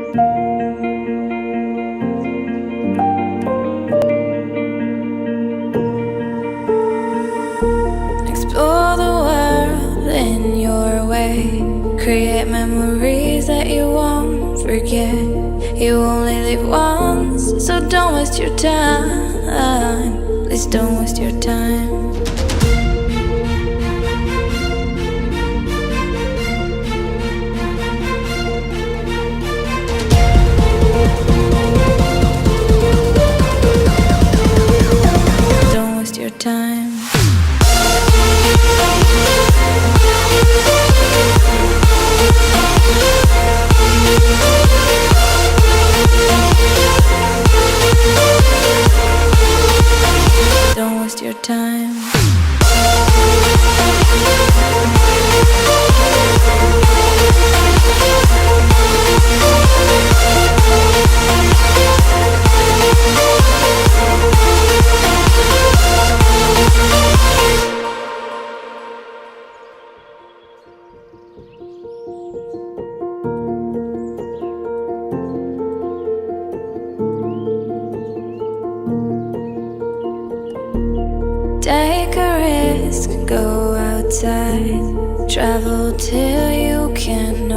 Explore the world in your way. Create memories that you won't forget. You only live once, so don't waste your time. Please don't waste your time. Don't waste your time. Don't waste your time. Take a risk, go outside, travel till you can